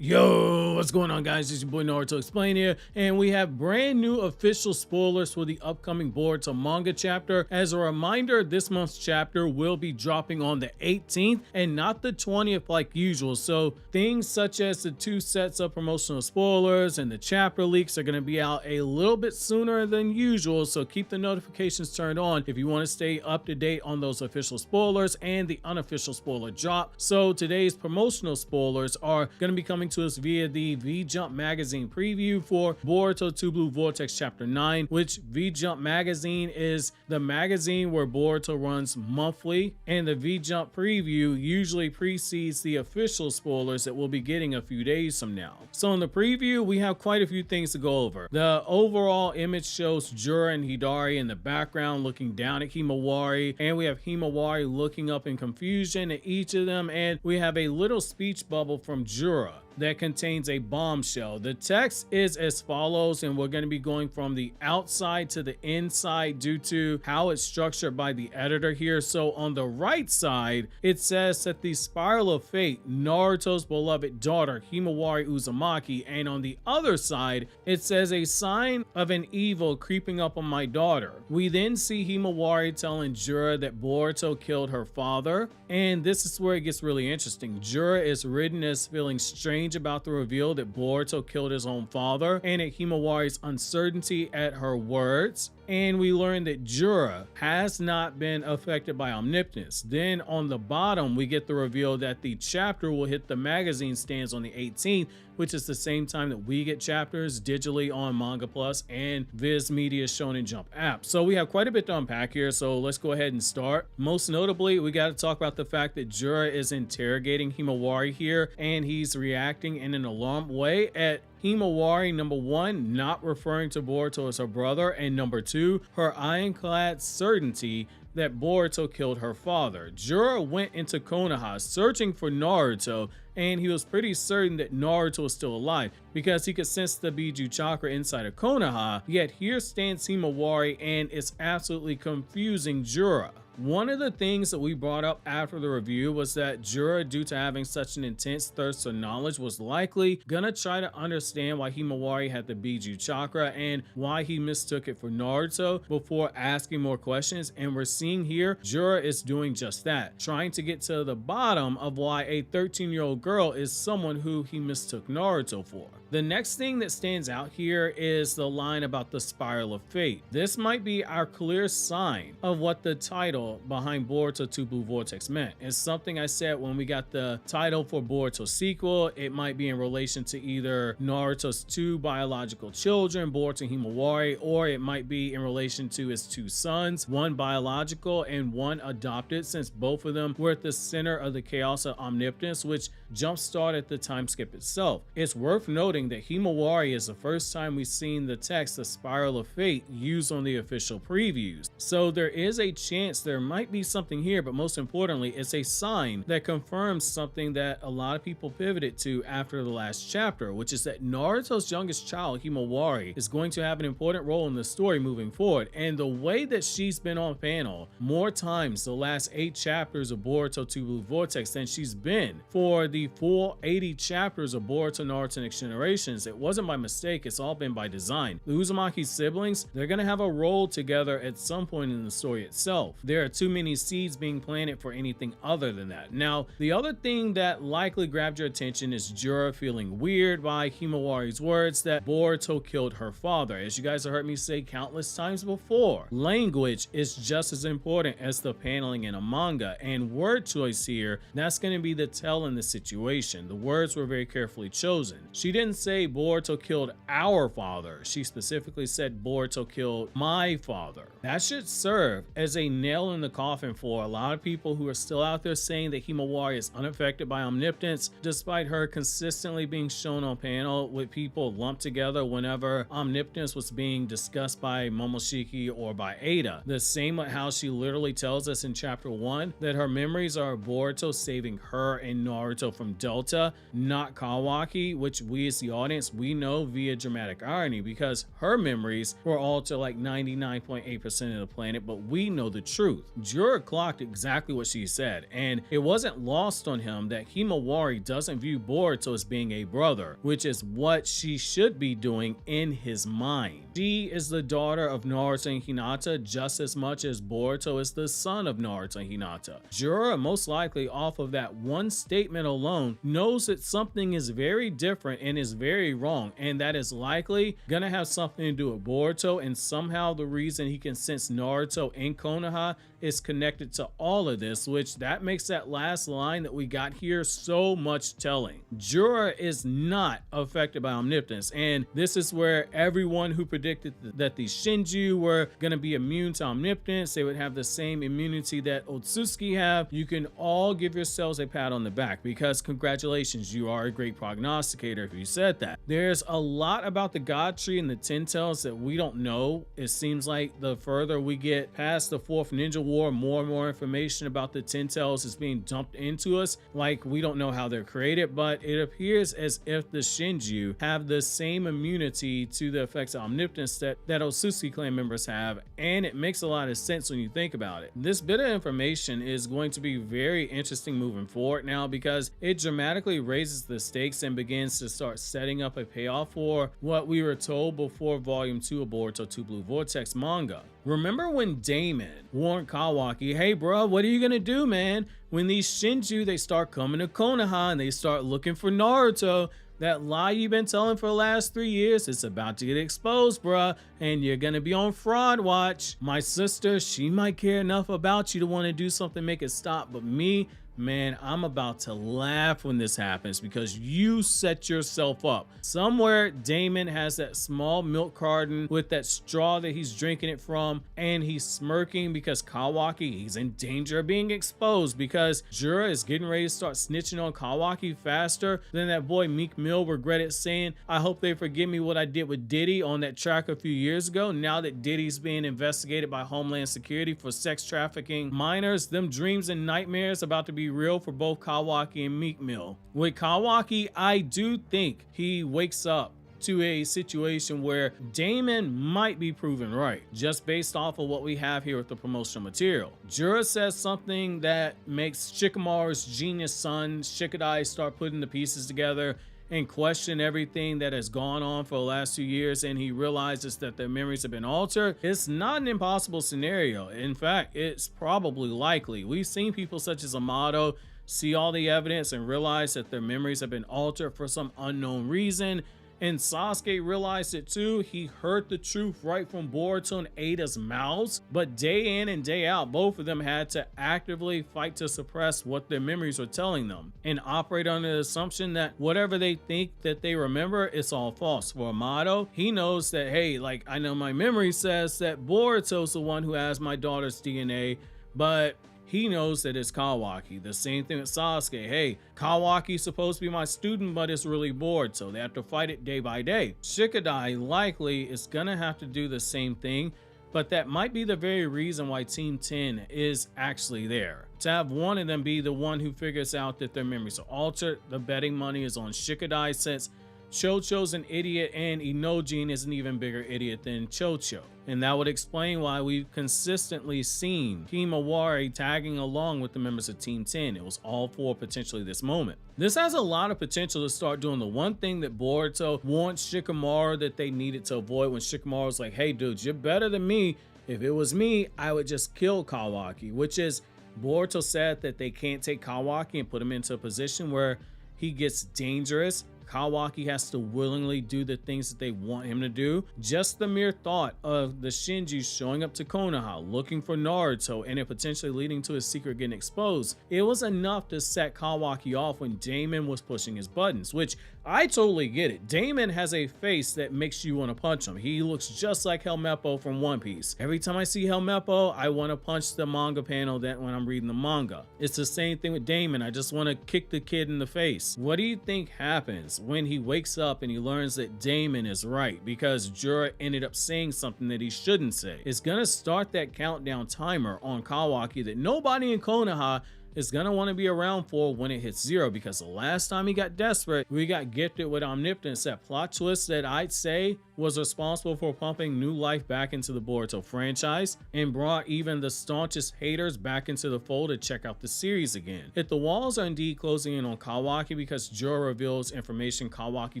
Yo, what's going on, guys? It's your boy Naruto Explain here, and we have brand new official spoilers for the upcoming Boruto manga chapter. As a reminder, this month's chapter will be dropping on the 18th and not the 20th like usual, so things such as the 2 sets of promotional spoilers and the chapter leaks are going to be out a little bit sooner than usual, so keep the notifications turned on if you want to stay up to date on those official spoilers and the unofficial spoiler drop. So today's promotional spoilers are going to be coming to us via the V-Jump magazine preview for Boruto 2 Blue Vortex chapter 9, which V-Jump magazine is the magazine where Boruto runs monthly, and the V-Jump preview usually precedes the official spoilers that we'll be getting a few days from now. So in the preview, we have quite a few things to go over. The overall image shows Jura and Hidari in the background looking down at Himawari, and we have Himawari looking up in confusion at each of them, and we have a little speech bubble from Jura that contains a bombshell. The text is as follows, and we're going to be going from the outside to the inside due to how it's structured by the editor here. So on the right side, it says that the spiral of fate, Naruto's beloved daughter, Himawari Uzumaki, and on the other side, it says a sign of an evil creeping up on my daughter. We then see Himawari telling Jura that Boruto killed her father, and this is where it gets really interesting. Jura is written as feeling strange about the reveal that Boruto killed his own father and at Himawari's uncertainty at her words. And we learn that Jura has not been affected by Omnipotence. Then on the bottom, we get the reveal that the chapter will hit the magazine stands on the 18th, which is the same time that we get chapters digitally on Manga Plus and Viz Media's Shonen Jump app. So we have quite a bit to unpack here, so let's go ahead and start. Most notably, we got to talk about the fact that Jura is interrogating Himawari here, and he's reacting in an alarmed way at Himawari, number one, not referring to Boruto as her brother, and number two, her ironclad certainty that Boruto killed her father. Jura went into Konoha searching for Naruto, and he was pretty certain that Naruto was still alive because he could sense the Biju chakra inside of Konoha, yet here stands Himawari and it's absolutely confusing Jura. One of the things that we brought up after the review was that Jura, due to having such an intense thirst for knowledge, was likely gonna try to understand why Himawari had the Biju chakra and why he mistook it for Naruto before asking more questions, and we're seeing here Jura is doing just that, trying to get to the bottom of why a 13-year-old girl is someone who he mistook Naruto for. The next thing that stands out here is the line about the spiral of fate. This might be our clear sign of what the title behind Boruto 2 Blue Vortex meant. It's something I said when we got the title for Boruto sequel. It might be in relation to either Naruto's 2 biological children, Boruto and Himawari, or it might be in relation to his 2 sons, one biological and one adopted, since both of them were at the center of the chaos of Omnipotence, which jump-started the time skip itself. It's worth noting that Himawari is the first time we've seen the text, the spiral of fate, used on the official previews. So there is a chance there might be something here, but most importantly, it's a sign that confirms something that a lot of people pivoted to after the last chapter, which is that Naruto's youngest child, Himawari, is going to have an important role in the story moving forward. And the way that she's been on panel more times the last 8 chapters of Boruto 2 Blue Vortex than she's been for the full 80 chapters of Boruto Naruto Next Generation, it wasn't by mistake, it's all been by design. The Uzumaki siblings, they're gonna have a role together at some point in the story itself. There are too many seeds being planted for anything other than that. Now, the other thing that likely grabbed your attention is Jura feeling weird by Himawari's words that Boruto killed her father. As you guys have heard me say countless times before, language is just as important as the paneling in a manga, and word choice here, that's gonna be the tell in the situation. The words were very carefully chosen. She didn't say Boruto killed our father. She specifically said Boruto killed my father. That should serve as a nail in the coffin for a lot of people who are still out there saying that Himawari is unaffected by Omnipotence, despite her consistently being shown on panel with people lumped together whenever Omnipotence was being discussed by Momoshiki or by Ada. The same with how she literally tells us in chapter 1 that her memories are of Boruto saving her and Naruto from Delta, not Kawaki, which we as the audience, we know via dramatic irony because her memories were all to like 99.8% of the planet, but we know the truth. Jura clocked exactly what she said, and it wasn't lost on him that Himawari doesn't view Boruto as being a brother, which is what she should be doing in his mind. She is the daughter of Naruto and Hinata just as much as Boruto is the son of Naruto and Hinata. Jura, most likely off of that one statement alone, knows that something is very different and is very wrong, and that is likely gonna have something to do with Boruto, and somehow the reason he can sense Naruto in Konoha is connected to all of this, which that makes that last line that we got here so much telling. Jura is not affected by Omnipotence, and this is where everyone who predicted that the Shinju were going to be immune to Omnipotence, they would have the same immunity that Otsutsuki have, you can all give yourselves a pat on the back because congratulations, you are a great prognosticator if you said that. There's a lot about the God Tree and the Ten Tails that we don't know. It seems like the further we get past the Fourth Ninja War, more and more information about the Ten Tails is being dumped into us. Like, we don't know how they're created, but it appears as if the Shinju have the same immunity to the effects of Omnipotence that Otsutsuki clan members have, and it makes a lot of sense when you think about it. This bit of information is going to be very interesting moving forward now because it dramatically raises the stakes and begins to start setting up a payoff for what we were told before Volume 2 of Boruto 2 Blue Vortex manga. Remember when Damon warned Kawaki, hey bro, what are you gonna do, man? When these Shinju, they start coming to Konoha and they start looking for Naruto, that lie you've been telling for the last 3 years, it's about to get exposed, bruh, and you're gonna be on fraud watch. My sister, she might care enough about you to want to do something, make it stop, but me, man, I'm about to laugh when this happens because you set yourself up. Somewhere Damon has that small milk carton with that straw that he's drinking it from, and he's smirking because Kawaki, he's in danger of being exposed because Jura is getting ready to start snitching on Kawaki faster than that boy Meek Mill regretted saying, I hope they forgive me what I did with Diddy on that track a few years ago. Now that Diddy's being investigated by Homeland Security for sex trafficking minors, them dreams and nightmares about to be real for both Kawaki and Meek Mill. With Kawaki, I do think he wakes up to a situation where Damon might be proven right, just based off of what we have here with the promotional material. Jura says something that makes Shikamaru's genius son, Shikadai, start putting the pieces together and question everything that has gone on for the last 2 years, and he realizes that their memories have been altered. It's not an impossible scenario. In fact, it's probably likely. We've seen people such as Amato see all the evidence and realize that their memories have been altered for some unknown reason. And Sasuke realized it too. He heard the truth right from Boruto and Ada's mouths, but day in and day out, both of them had to actively fight to suppress what their memories were telling them and operate under the assumption that whatever they think that they remember, it's all false. For Amato, he knows that, hey, like, I know my memory says that Boruto's the one who has my daughter's DNA, but he knows that it's Kawaki. The same thing with Sasuke. Hey, Kawaki's supposed to be my student, but it's really bored, so they have to fight it day by day. Shikadai likely is gonna have to do the same thing, but that might be the very reason why Team 10 is actually there. To have one of them be the one who figures out that their memories are altered, the betting money is on Shikadai since Chocho's an idiot and Inojin is an even bigger idiot than Chocho. And that would explain why we've consistently seen Himawari tagging along with the members of Team 10. It was all for potentially this moment. This has a lot of potential to start doing the one thing that Boruto wants Shikamaru that they needed to avoid when Shikamaru was like, hey dude, you're better than me. If it was me, I would just kill Kawaki, which is Boruto said that they can't take Kawaki and put him into a position where he gets dangerous. Kawaki has to willingly do the things that they want him to do. Just the mere thought of the Shinju showing up to Konoha, looking for Naruto, and it potentially leading to his secret getting exposed, it was enough to set Kawaki off when Damon was pushing his buttons, which I totally get it. Damon has a face that makes you want to punch him. He looks just like Helmeppo from One Piece. Every time I see Helmeppo, I want to punch the manga panel that when I'm reading the manga. It's the same thing with Damon. I just want to kick the kid in the face. What do you think happens when he wakes up and he learns that Damon is right because Jura ended up saying something that he shouldn't say? It's gonna start that countdown timer on Kawaki that nobody in Konoha is gonna want to be around for when it hits 0, because the last time he got desperate, we got gifted with Omnipotence, that plot twist that I'd say was responsible for pumping new life back into the Boruto franchise and brought even the staunchest haters back into the fold to check out the series again. If the walls are indeed closing in on Kawaki because Jura reveals information Kawaki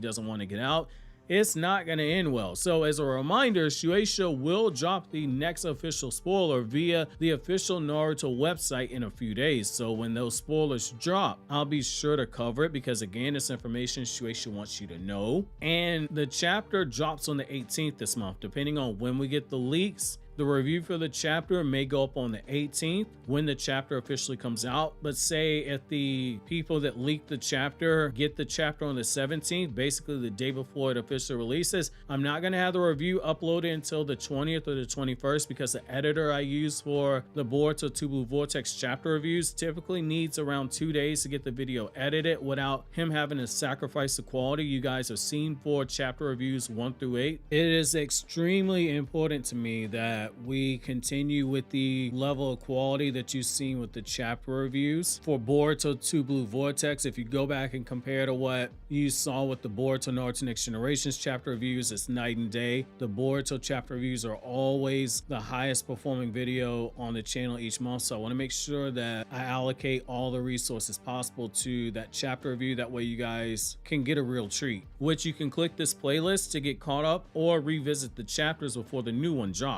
doesn't want to get out, it's not going to end well. So as a reminder, Shueisha will drop the next official spoiler via the official Naruto website in a few days. So when those spoilers drop, I'll be sure to cover it, because again, it's information Shueisha wants you to know. And the chapter drops on the 18th this month, depending on when we get the leaks. The review for the chapter may go up on the 18th when the chapter officially comes out. But say if the people that leaked the chapter get the chapter on the 17th, basically the day before it officially releases, I'm not going to have the review uploaded until the 20th or the 21st, because the editor I use for the Boruto Vortex chapter reviews typically needs around 2 days to get the video edited without him having to sacrifice the quality you guys have seen for chapter reviews 1 through 8. It is extremely important to me that we continue with the level of quality that you've seen with the chapter reviews for Boruto 2 Blue Vortex. If you go back and compare to what you saw with the Boruto Naruto Next Generations chapter reviews, it's night and day. The Boruto chapter reviews are always the highest performing video on the channel each month, so I want to make sure that I allocate all the resources possible to that chapter review. That way you guys can get a real treat, which you can click this playlist to get caught up or revisit the chapters before the new one drops.